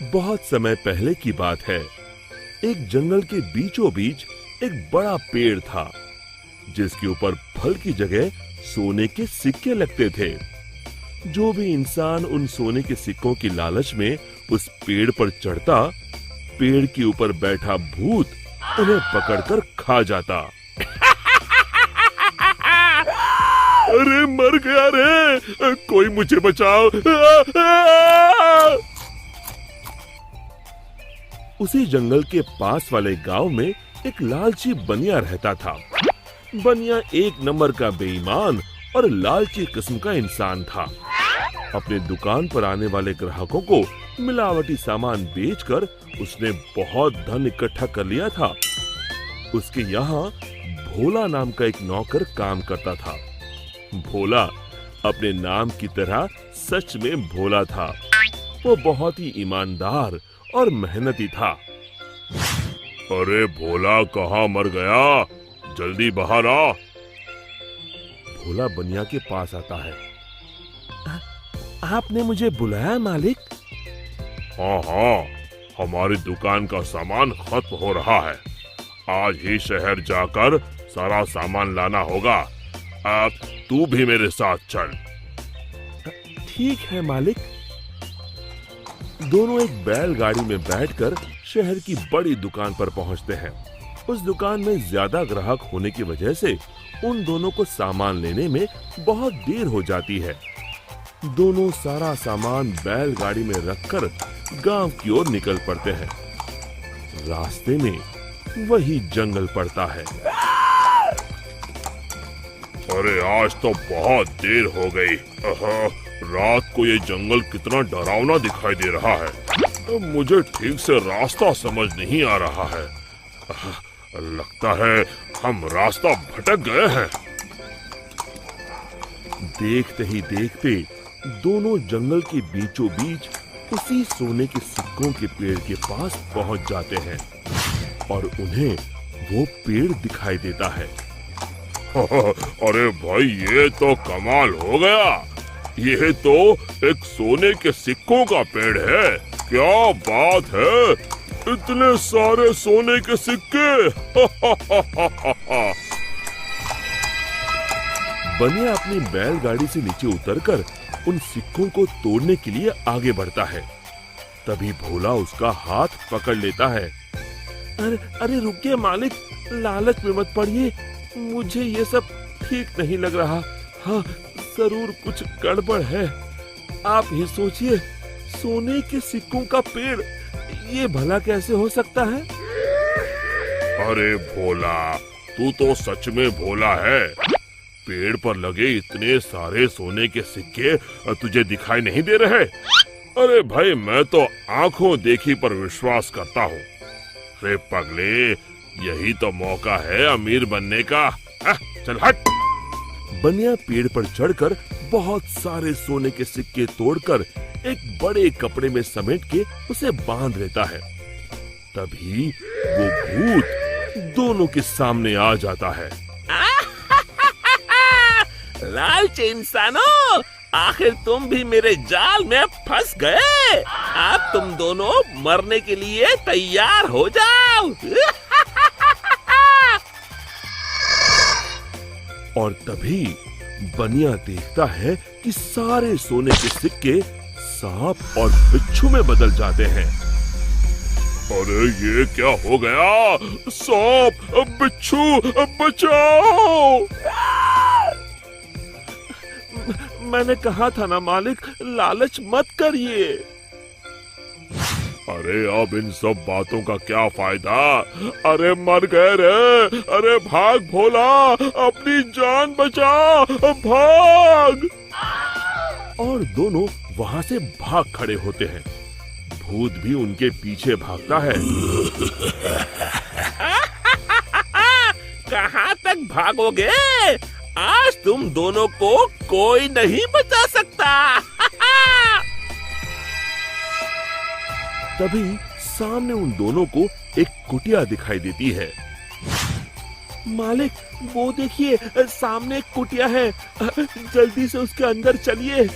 बहुत समय पहले की बात है। एक जंगल के बीचों बीच एक बड़ा पेड़ था, जिसके ऊपर फल की जगह सोने के सिक्के लगते थे। जो भी इंसान उन सोने के सिक्कों की लालच में उस पेड़ पर चढ़ता, पेड़ के ऊपर बैठा भूत उन्हें पकड़कर खा जाता। अरे मर गया रे, कोई मुझे बचाओ। उसी जंगल के पास वाले गांव में एक लालची बनिया रहता था। बनिया एक नंबर का बेईमान और लालची किस्म का इंसान था। अपने दुकान पर आने वाले ग्राहकों को मिलावटी सामान बेचकर उसने बहुत धन इकट्ठा कर लिया था। उसके यहाँ भोला नाम का एक नौकर काम करता था। भोला अपने नाम की तरह सच में भोला था। वो बहुत ही ईमानदार और मेहनती था। अरे भोला कहाँ मर गया, जल्दी बाहर आ। भोला बनिया के पास आता है। आपने मुझे बुलाया मालिक? हाँ हाँ, हमारी दुकान का सामान खत्म हो रहा है। आज ही शहर जाकर सारा सामान लाना होगा। अब तू भी मेरे साथ चल। ठीक है मालिक। दोनों एक बैलगाड़ी में बैठकर शहर की बड़ी दुकान पर पहुंचते हैं। उस दुकान में ज्यादा ग्राहक होने की वजह से उन दोनों को सामान लेने में बहुत देर हो जाती है। दोनों सारा सामान बैलगाड़ी में रखकर गांव की ओर निकल पड़ते हैं। रास्ते में वही जंगल पड़ता है। अरे आज तो बहुत देर हो गई। रात को ये जंगल कितना डरावना दिखाई दे रहा है। मुझे ठीक से रास्ता समझ नहीं आ रहा है। लगता है हम रास्ता भटक गए हैं। देखते ही देखते दोनों जंगल के बीचों बीच उसी सोने के सिक्कों के पेड़ के पास पहुंच जाते हैं और उन्हें वो पेड़ दिखाई देता है। अरे भाई, ये तो कमाल हो गया। ये तो एक सोने के सिक्कों का पेड़ है। क्या बात है, इतने सारे सोने के सिक्के। बनिया अपनी बैलगाड़ी से नीचे उतरकर उन सिक्कों को तोड़ने के लिए आगे बढ़ता है। तभी भोला उसका हाथ पकड़ लेता है। अरे रुकिए मालिक, लालच में मत पड़िए। मुझे ये सब ठीक नहीं लग रहा। हाँ, जरूर कुछ गड़बड़ है। आप ही सोचिए, सोने के सिक्कों का पेड़, ये भला कैसे हो सकता है? अरे भोला, तू तो सच में भोला है। पेड़ पर लगे इतने सारे सोने के सिक्के तुझे दिखाई नहीं दे रहे? अरे भाई, मैं तो आंखों देखी पर विश्वास करता हूँ। रे पगले, यही तो मौका है अमीर बनने का। चल हट। बनिया पेड़ पर चढ़कर बहुत सारे सोने के सिक्के तोड़कर एक बड़े कपड़े में समेट के उसे बांध लेता है। तभी वो भूत दोनों के सामने आ जाता है। लालची इंसानों, आखिर तुम भी मेरे जाल में फंस गए। अब तुम दोनों मरने के लिए तैयार हो जाओ। और तभी बनिया देखता है कि सारे सोने के सिक्के सांप और बिच्छू में बदल जाते हैं। अरे ये क्या हो गया? सांप, बिच्छू, बचाओ! मैंने कहा था ना मालिक, लालच मत करिए। अरे अब इन सब बातों का क्या फायदा? अरे मर गए रे। अरे भाग भोला, अपनी जान बचा, भाग! और दोनों वहां से भाग खड़े होते हैं। भूत भी उनके पीछे भागता है। कहाँ तक भागोगे? आज तुम दोनों को कोई नहीं बचा सकता। तभी सामने उन दोनों को एक कुटिया दिखाई देती है। मालिक, वो देखिए, सामने एक कुटिया है। जल्दी से उसके अंदर चलिए।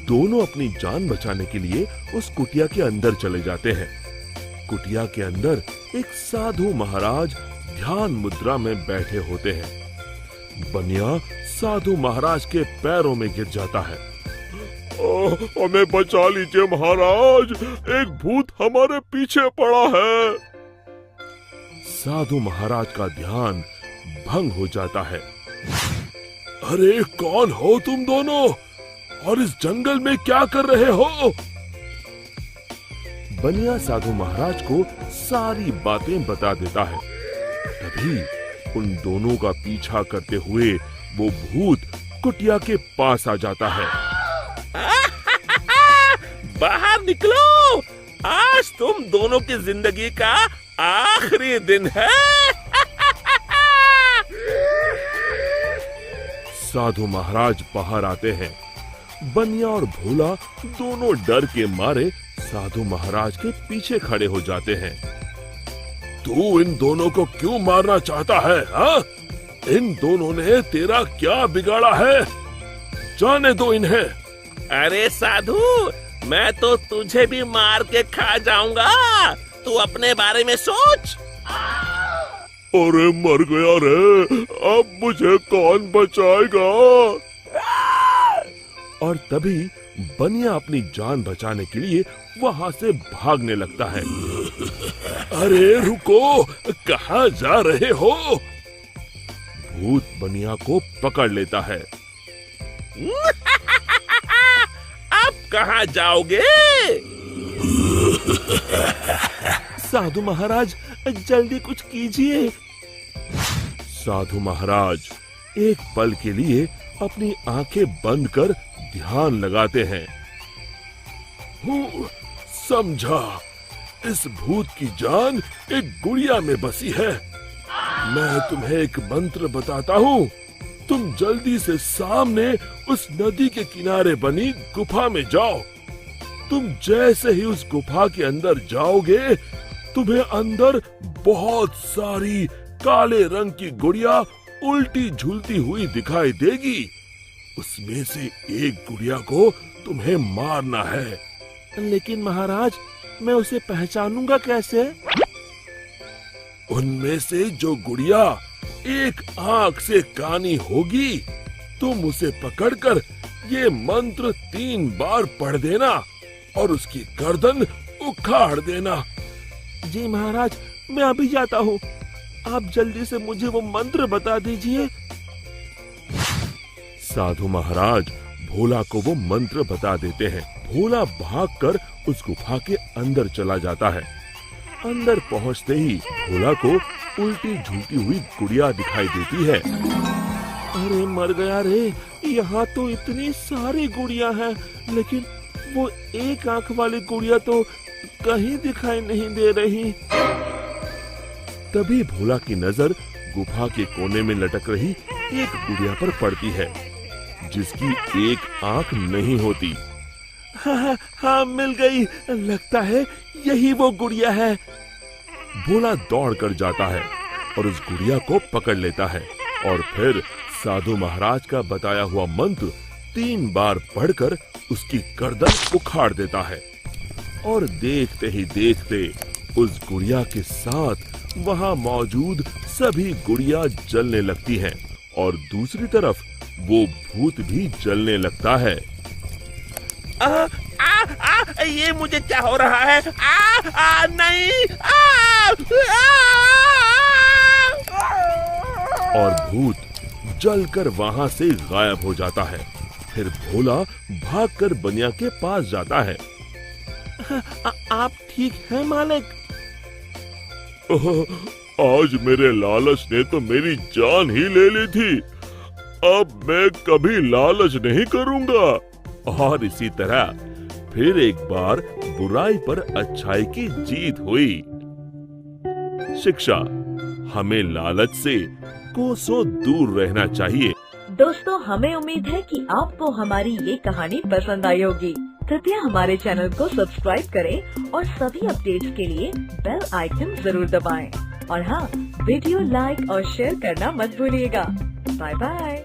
दोनों अपनी जान बचाने के लिए उस कुटिया के अंदर चले जाते हैं। कुटिया के अंदर एक साधु महाराज ध्यान मुद्रा में बैठे होते हैं। बनिया साधु महाराज के पैरों में गिर जाता है। हमें बचा लीजिए महाराज, एक भूत हमारे पीछे पड़ा है। साधु महाराज का ध्यान भंग हो जाता है। अरे कौन हो तुम दोनों और इस जंगल में क्या कर रहे हो? बनिया साधु महाराज को सारी बातें बता देता है। तभी उन दोनों का पीछा करते हुए वो भूत कुटिया के पास आ जाता है। बाहर निकलो, आज तुम दोनों की जिंदगी का आखिरी दिन है। साधु महाराज बाहर आते हैं। बनिया और भोला दोनों डर के मारे साधु महाराज के पीछे खड़े हो जाते हैं। तू इन दोनों को क्यों मारना चाहता है? हाँ? इन दोनों ने तेरा क्या बिगाड़ा है? जाने दो इन्हें। अरे साधु, मैं तो तुझे भी मार के खा जाऊंगा, तू अपने बारे में सोच। अरे मर गया रे, अब मुझे कौन बचाएगा? और तभी बनिया अपनी जान बचाने के लिए वहां से भागने लगता है। अरे रुको, कहाँ जा रहे हो? भूत बनिया को पकड़ लेता है। अब कहाँ जाओगे? साधु महाराज, जल्दी कुछ कीजिए। साधु महाराज एक पल के लिए अपनी आंखें बंद कर ध्यान लगाते हैं। समझा, इस भूत की जान एक गुड़िया में बसी है। मैं तुम्हें एक मंत्र बताता हूँ। तुम जल्दी से सामने उस नदी के किनारे बनी गुफा में जाओ। तुम जैसे ही उस गुफा के अंदर जाओगे, तुम्हें अंदर बहुत सारी काले रंग की गुड़िया उल्टी झूलती हुई दिखाई देगी। उसमें से एक गुड़िया को तुम्हें मारना है। लेकिन महाराज, मैं उसे पहचानूंगा कैसे? उनमें से जो गुड़िया एक आंख से कानी होगी, तुम उसे पकड़कर ये मंत्र 3 बार पढ़ देना और उसकी गर्दन उखाड़ देना। जी महाराज, मैं अभी जाता हूँ। आप जल्दी से मुझे वो मंत्र बता दीजिए। साधु महाराज भोला को वो मंत्र बता देते हैं। भोला भागकर उस गुफा के अंदर चला जाता है। अंदर पहुंचते ही भोला को उल्टी झूलती हुई गुड़िया दिखाई देती है। अरे मर गया रे, यहाँ तो इतनी सारी गुड़िया हैं, लेकिन वो एक आंख वाली गुड़िया तो कहीं दिखाई नहीं दे रही। तभी भोला की नजर गुफा के कोने में लटक रही एक गुड़िया पर पड़ती है, जिसकी एक आंख नहीं होती। हाँ, मिल गई। लगता है यही वो गुड़िया है। भोला दौड़ कर जाता है और उस गुड़िया को पकड़ लेता है और फिर साधु महाराज का बताया हुआ मंत्र 3 बार पढ़कर उसकी गर्दन उखाड़ देता है। और देखते ही देखते उस गुड़िया के साथ वहाँ मौजूद सभी गुड़िया जलने लगती हैं और दूसरी तरफ वो भूत भी जलने लगता है। ये मुझे क्या हो रहा है? नहीं! और भूत जलकर वहाँ से गायब हो जाता है। फिर भोला भागकर बनिया के पास जाता है। आप ठीक हैं मालिक? आज मेरे लालच ने तो मेरी जान ही ले ली थी। अब मैं कभी लालच नहीं करूंगा। और इसी तरह फिर एक बार बुराई पर अच्छाई की जीत हुई। शिक्षा, हमें लालच से कोसों दूर रहना चाहिए। दोस्तों, हमें उम्मीद है कि आपको हमारी ये कहानी पसंद आई होगी। कृपया हमारे चैनल को सब्सक्राइब करें और सभी अपडेट्स के लिए बेल आइकन जरूर दबाएं। और हाँ, वीडियो लाइक और शेयर करना मत भूलिएगा। Bye bye.